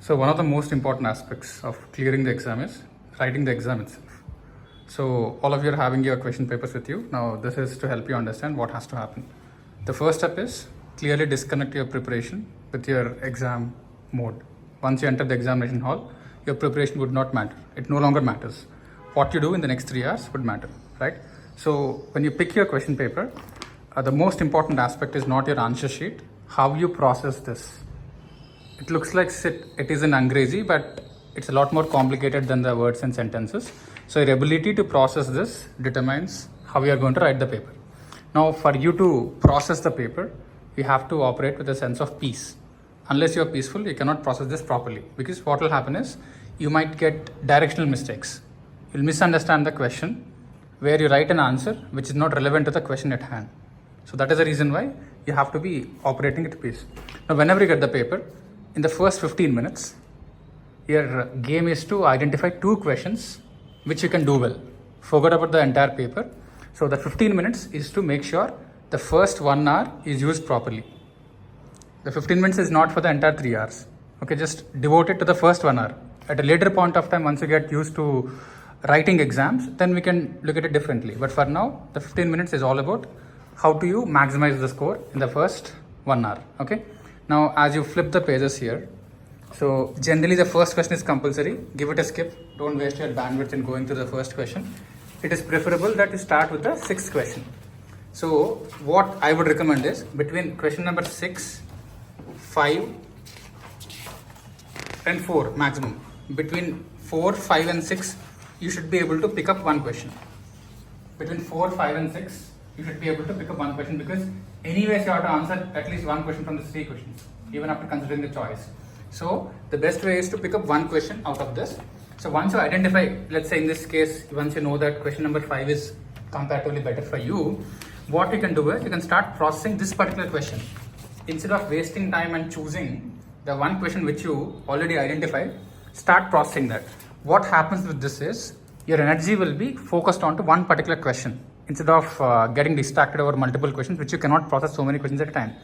So one of the most important aspects of clearing the exam is writing the exam itself. So all of you are having your question papers with you. Now this is to help you understand what has to happen. The first step is clearly disconnect your preparation with your exam mode. Once you enter the examination hall, your preparation would not matter. It no longer matters. What you do in the next 3 hours would matter, right? So when you pick your question paper, the most important aspect is not your answer sheet, how you process this. It looks like it is in Angrezi, but it's a lot more complicated than the words and sentences. So your ability to process this determines how you are going to write the paper. Now for you to process the paper, you have to operate with a sense of peace. Unless you are peaceful, you cannot process this properly, because what will happen is you might get directional mistakes. You'll misunderstand the question where you write an answer which is not relevant to the question at hand. So that is the reason why you have to be operating at peace. Now whenever you get the paper, in the first 15 minutes, your game is to identify 2 questions which you can do well. Forget about the entire paper. So the 15 minutes is to make sure the first 1 hour is used properly. The 15 minutes is not for the entire 3 hours. Okay, just devote it to the first 1 hour. At a later point of time, once you get used to writing exams, then we can look at it differently. But for now, the 15 minutes is all about how do you maximize the score in the first 1 hour. Okay. Now, as you flip the pages here, so generally the first question is compulsory. Give it a skip. Don't waste your bandwidth in going to the first question. It is preferable that you start with the 6th question. So what I would recommend is between question number 6, 5 and 4 maximum. Between 4, 5 and 6, you should be able to pick up 1 question. Between 4, 5 and 6, you should be able to pick up 1 question, because anyways you have to answer at least 1 question from the 3 questions, even after considering the choice. So the best way is to pick up 1 question out of this. So once you identify, let's say in this case, once you know that question number 5 is comparatively better for you, what you can do is you can start processing this particular question. Instead of wasting time and choosing the 1 question which you already identified, start processing that. What happens with this is your energy will be focused onto 1 particular question, instead of getting distracted over multiple questions, which you cannot process so many questions at a time.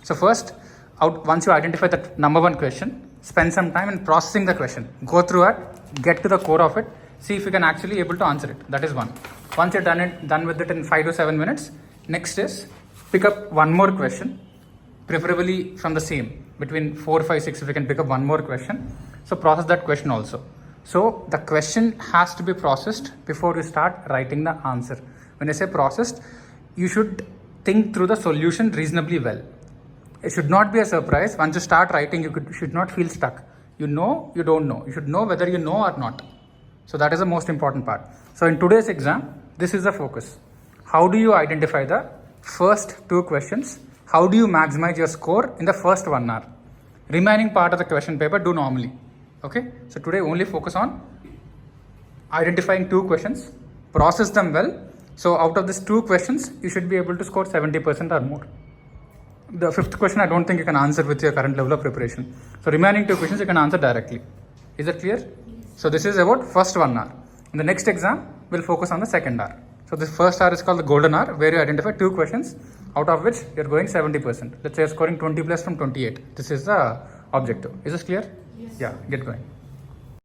So first, once you identify that number 1 question, spend some time in processing the question. Go through it, get to the core of it, see if you can actually able to answer it. That is 1. Once you're done with it in 5 to 7 minutes, next is pick up 1 more question, preferably from the same. Between 4, 5, 6, if you can pick up 1 more question. So process that question also. So the question has to be processed before you start writing the answer. When I say processed, you should think through the solution reasonably well. It should not be a surprise. Once you start writing, you should not feel stuck. You know, you don't know. You should know whether you know or not. So that is the most important part. So in today's exam, this is the focus. How do you identify the first 2 questions? How do you maximize your score in the first 1 hour? Remaining part of the question paper, do normally. Okay. So today only focus on identifying 2 questions, process them well. So out of these 2 questions, you should be able to score 70% or more. The 5th question, I don't think you can answer with your current level of preparation. So remaining 2 questions, you can answer directly. Is that clear? Yes. So this is about first 1 hour. In the next exam, we'll focus on the 2nd hour. So this first hour is called the golden hour, where you identify 2 questions, out of which you're going 70%. Let's say you're scoring 20 plus from 28. This is the objective. Is this clear? Yes. Yeah, get going.